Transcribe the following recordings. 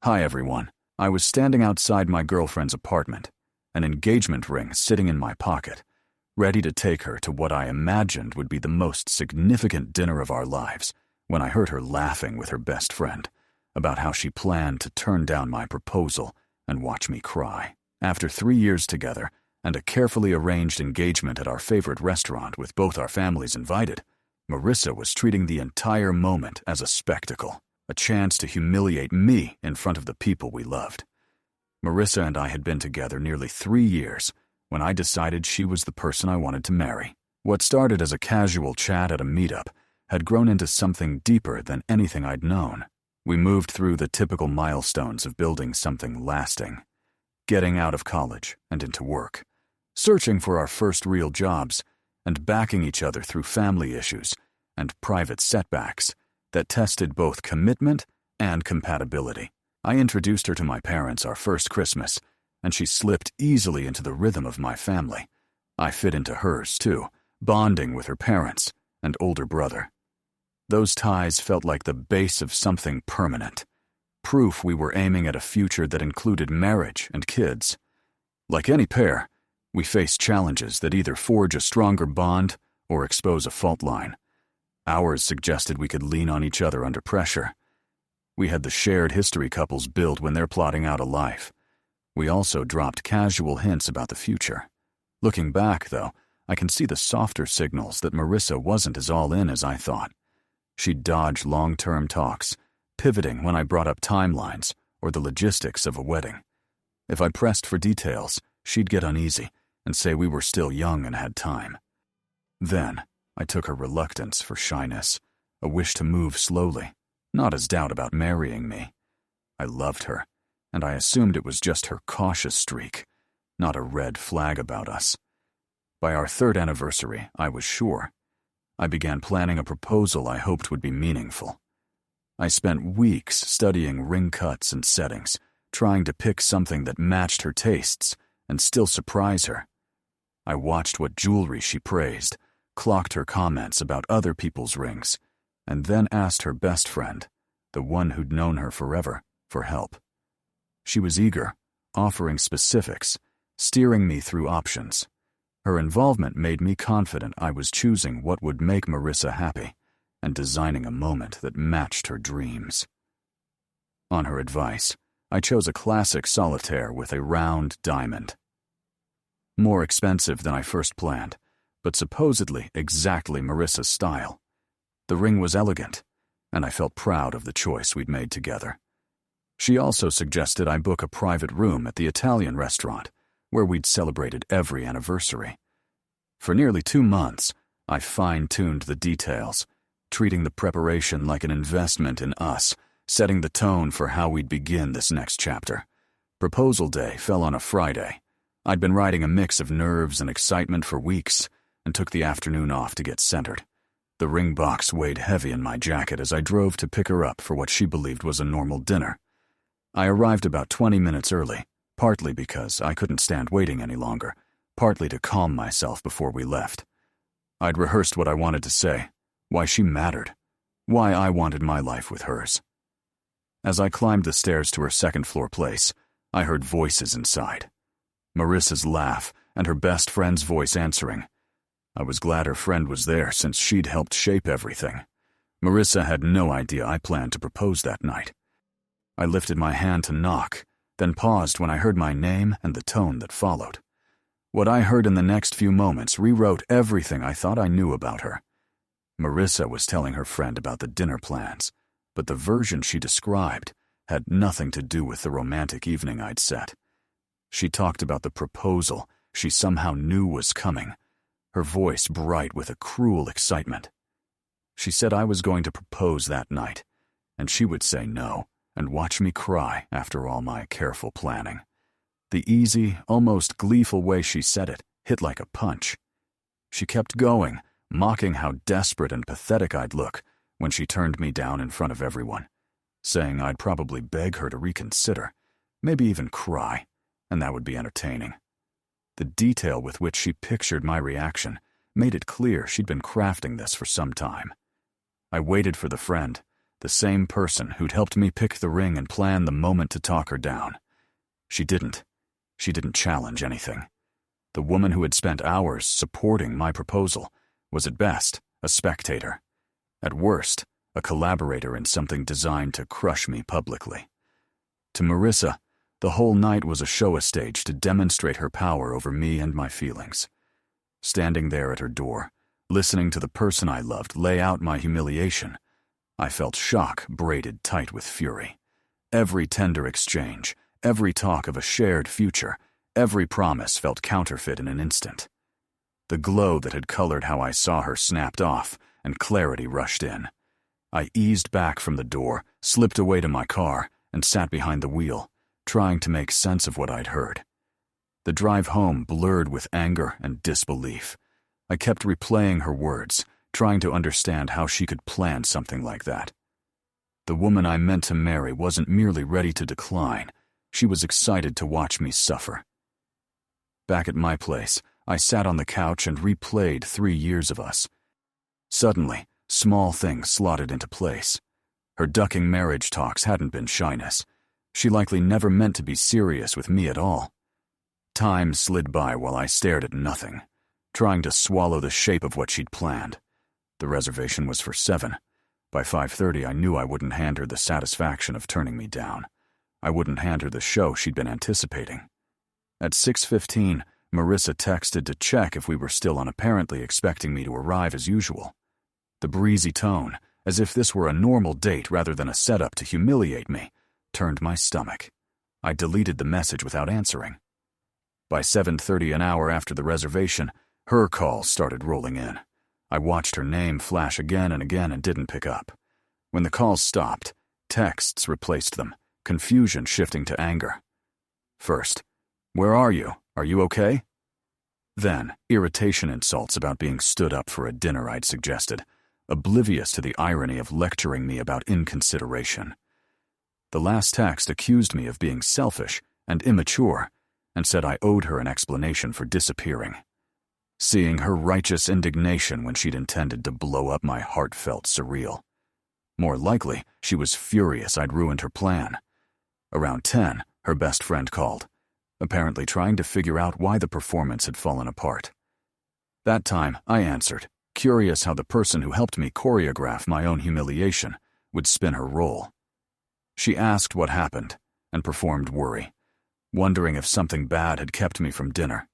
Hi everyone. I was standing outside my girlfriend's apartment, an engagement ring sitting in my pocket, ready to take her to what I imagined would be the most significant dinner of our lives, when I heard her laughing with her best friend about how she planned to turn down my proposal and watch me cry. After 3 years together and a carefully arranged engagement at our favorite restaurant with both our families invited, Marissa was treating the entire moment as a spectacle, a chance to humiliate me in front of the people we loved. Marissa and I had been together nearly 3 years when I decided she was the person I wanted to marry. What started as a casual chat at a meetup had grown into something deeper than anything I'd known. We moved through the typical milestones of building something lasting, getting out of college and into work, searching for our first real jobs, and backing each other through family issues and private setbacks that tested both commitment and compatibility. I introduced her to my parents our first Christmas, and she slipped easily into the rhythm of my family. I fit into hers, too, bonding with her parents and older brother. Those ties felt like the base of something permanent, proof we were aiming at a future that included marriage and kids. Like any pair, we faced challenges that either forge a stronger bond or expose a fault line. Ours suggested we could lean on each other under pressure. We had the shared history couples build when they're plotting out a life. We also dropped casual hints about the future. Looking back, though, I can see the softer signals that Marissa wasn't as all-in as I thought. She'd dodge long-term talks, pivoting when I brought up timelines or the logistics of a wedding. If I pressed for details, she'd get uneasy and say we were still young and had time. Then, I took her reluctance for shyness, a wish to move slowly, not as doubt about marrying me. I loved her, and I assumed it was just her cautious streak, not a red flag about us. By our 3rd anniversary, I was sure. I began planning a proposal I hoped would be meaningful. I spent weeks studying ring cuts and settings, trying to pick something that matched her tastes and still surprise her. I watched what jewelry she praised, clocked her comments about other people's rings, and then asked her best friend, the one who'd known her forever, for help. She was eager, offering specifics, steering me through options. Her involvement made me confident I was choosing what would make Marissa happy and designing a moment that matched her dreams. On her advice, I chose a classic solitaire with a round diamond. More expensive than I first planned, but supposedly exactly Marissa's style. The ring was elegant, and I felt proud of the choice we'd made together. She also suggested I book a private room at the Italian restaurant, where we'd celebrated every anniversary. For nearly 2 months, I fine-tuned the details, treating the preparation like an investment in us, setting the tone for how we'd begin this next chapter. Proposal day fell on a Friday. I'd been riding a mix of nerves and excitement for weeks, and took the afternoon off to get centered. The ring box weighed heavy in my jacket as I drove to pick her up for what she believed was a normal dinner. I arrived about 20 minutes early, partly because I couldn't stand waiting any longer, partly to calm myself before we left. I'd rehearsed what I wanted to say, why she mattered, why I wanted my life with hers. As I climbed the stairs to her second-floor place, I heard voices inside. Marissa's laugh and her best friend's voice answering. I was glad her friend was there since she'd helped shape everything. Marissa had no idea I planned to propose that night. I lifted my hand to knock, then paused when I heard my name and the tone that followed. What I heard in the next few moments rewrote everything I thought I knew about her. Marissa was telling her friend about the dinner plans, but the version she described had nothing to do with the romantic evening I'd set. She talked about the proposal she somehow knew was coming, her voice bright with a cruel excitement. She said I was going to propose that night, and she would say no and watch me cry after all my careful planning. The easy, almost gleeful way she said it hit like a punch. She kept going, mocking how desperate and pathetic I'd look when she turned me down in front of everyone, saying I'd probably beg her to reconsider, maybe even cry, and that would be entertaining. The detail with which she pictured my reaction made it clear she'd been crafting this for some time. I waited for the friend, the same person who'd helped me pick the ring and plan the moment to talk her down. She didn't challenge anything. The woman who had spent hours supporting my proposal was at best a spectator, at worst a collaborator in something designed to crush me publicly. To Marissa, the whole night was a show-a-stage to demonstrate her power over me and my feelings. Standing there at her door, listening to the person I loved lay out my humiliation, I felt shock braided tight with fury. Every tender exchange, every talk of a shared future, every promise felt counterfeit in an instant. The glow that had colored how I saw her snapped off, and clarity rushed in. I eased back from the door, slipped away to my car, and sat behind the wheel, trying to make sense of what I'd heard. The drive home blurred with anger and disbelief. I kept replaying her words, trying to understand how she could plan something like that. The woman I meant to marry wasn't merely ready to decline, she was excited to watch me suffer. Back at my place, I sat on the couch and replayed 3 years of us. Suddenly, small things slotted into place. Her ducking marriage talks hadn't been shyness. She likely never meant to be serious with me at all. Time slid by while I stared at nothing, trying to swallow the shape of what she'd planned. The reservation was for 7. By 5:30, I knew I wouldn't hand her the satisfaction of turning me down. I wouldn't hand her the show she'd been anticipating. At 6:15, Marissa texted to check if we were still on, apparently expecting me to arrive as usual. The breezy tone, as if this were a normal date rather than a setup to humiliate me, turned my stomach. I deleted the message without answering. By 7:30, an hour after the reservation, her calls started rolling in. I watched her name flash again and again and didn't pick up. When the calls stopped, texts replaced them, confusion shifting to anger. First, "Where are you? Are you okay?" Then, irritation insults about being stood up for a dinner I'd suggested, oblivious to the irony of lecturing me about inconsideration. The last text accused me of being selfish and immature, and said I owed her an explanation for disappearing. Seeing her righteous indignation when she'd intended to blow up my heart felt surreal. More likely, she was furious I'd ruined her plan. Around 10, her best friend called, apparently trying to figure out why the performance had fallen apart. That time, I answered, curious how the person who helped me choreograph my own humiliation would spin her role. She asked what happened and performed worry, wondering if something bad had kept me from dinner.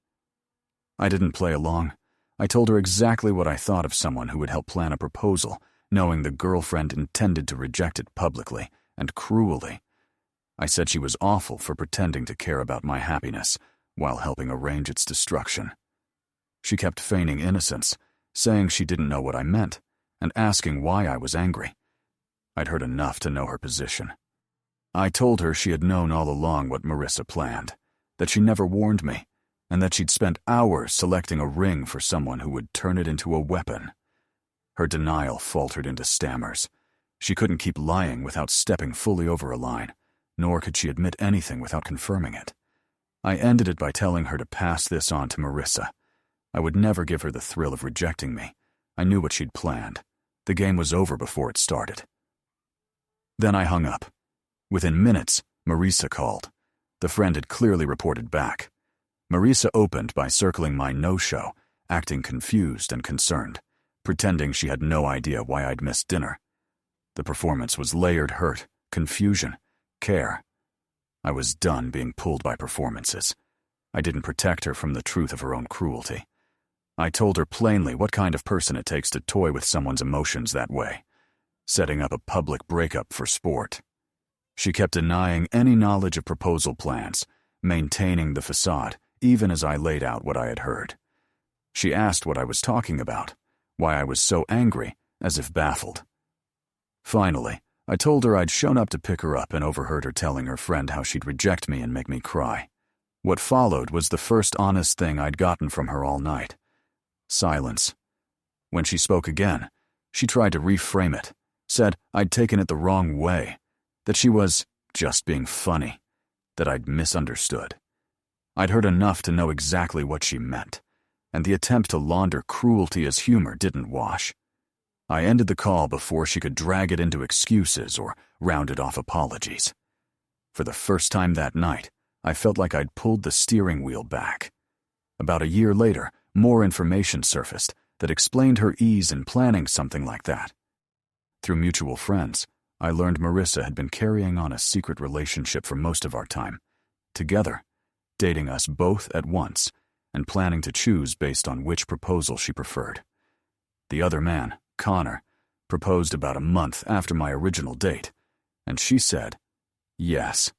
I didn't play along. I told her exactly what I thought of someone who would help plan a proposal, knowing the girlfriend intended to reject it publicly and cruelly. I said she was awful for pretending to care about my happiness while helping arrange its destruction. She kept feigning innocence, saying she didn't know what I meant, and asking why I was angry. I'd heard enough to know her position. I told her she had known all along what Marissa planned, that she never warned me, and that she'd spent hours selecting a ring for someone who would turn it into a weapon. Her denial faltered into stammers. She couldn't keep lying without stepping fully over a line, nor could she admit anything without confirming it. I ended it by telling her to pass this on to Marissa. I would never give her the thrill of rejecting me. I knew what she'd planned. The game was over before it started. Then I hung up. Within minutes, Marissa called. The friend had clearly reported back. Marissa opened by circling my no-show, acting confused and concerned, pretending she had no idea why I'd missed dinner. The performance was layered hurt, confusion, care. I was done being pulled by performances. I didn't protect her from the truth of her own cruelty. I told her plainly what kind of person it takes to toy with someone's emotions that way, setting up a public breakup for sport. She kept denying any knowledge of proposal plans, maintaining the facade, even as I laid out what I had heard. She asked what I was talking about, why I was so angry, as if baffled. Finally, I told her I'd shown up to pick her up and overheard her telling her friend how she'd reject me and make me cry. What followed was the first honest thing I'd gotten from her all night. Silence. When she spoke again, she tried to reframe it, said I'd taken it the wrong way, that she was just being funny, that I'd misunderstood. I'd heard enough to know exactly what she meant, and the attempt to launder cruelty as humor didn't wash. I ended the call before she could drag it into excuses or rounded off apologies. For the first time that night, I felt like I'd pulled the steering wheel back. About a year later, more information surfaced that explained her ease in planning something like that. Through mutual friends, I learned Marissa had been carrying on a secret relationship for most of our time, together, dating us both at once, and planning to choose based on which proposal she preferred. The other man, Connor, proposed about a month after my original date, and she said, yes.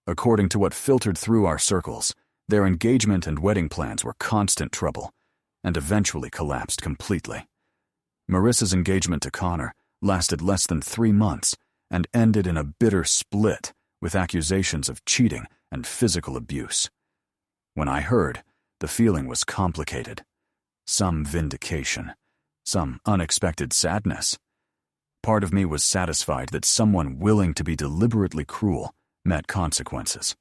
According to what filtered through our circles, their engagement and wedding plans were constant trouble, and eventually collapsed completely. Marissa's engagement to Connor lasted less than 3 months and ended in a bitter split with accusations of cheating and physical abuse. When I heard, the feeling was complicated. Some vindication, some unexpected sadness. Part of me was satisfied that someone willing to be deliberately cruel met consequences.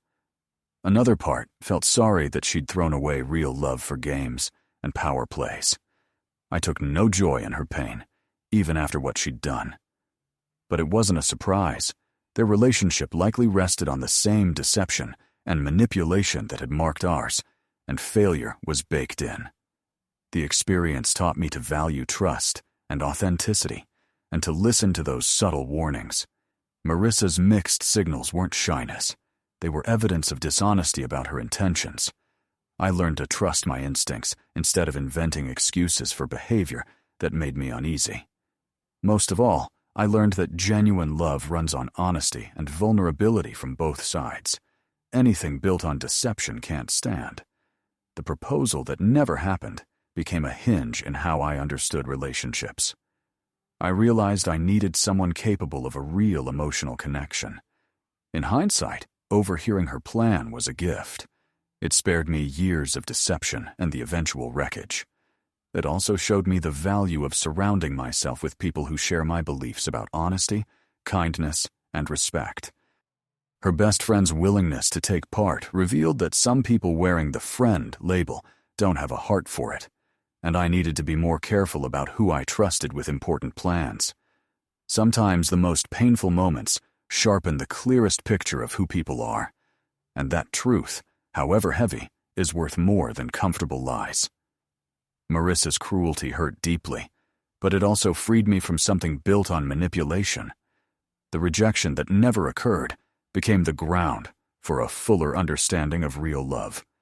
Another part felt sorry that she'd thrown away real love for games and power plays. I took no joy in her pain, even after what she'd done. But it wasn't a surprise. Their relationship likely rested on the same deception and manipulation that had marked ours, and failure was baked in. The experience taught me to value trust and authenticity, and to listen to those subtle warnings. Marissa's mixed signals weren't shyness. They were evidence of dishonesty about her intentions. I learned to trust my instincts instead of inventing excuses for behavior that made me uneasy. Most of all, I learned that genuine love runs on honesty and vulnerability from both sides. Anything built on deception can't stand. The proposal that never happened became a hinge in how I understood relationships. I realized I needed someone capable of a real emotional connection. In hindsight, overhearing her plan was a gift. It spared me years of deception and the eventual wreckage. It also showed me the value of surrounding myself with people who share my beliefs about honesty, kindness, and respect. Her best friend's willingness to take part revealed that some people wearing the friend label don't have a heart for it, and I needed to be more careful about who I trusted with important plans. Sometimes the most painful moments sharpen the clearest picture of who people are, and that truth, however heavy, is worth more than comfortable lies. Marissa's cruelty hurt deeply, but it also freed me from something built on manipulation. The rejection that never occurred became the ground for a fuller understanding of real love.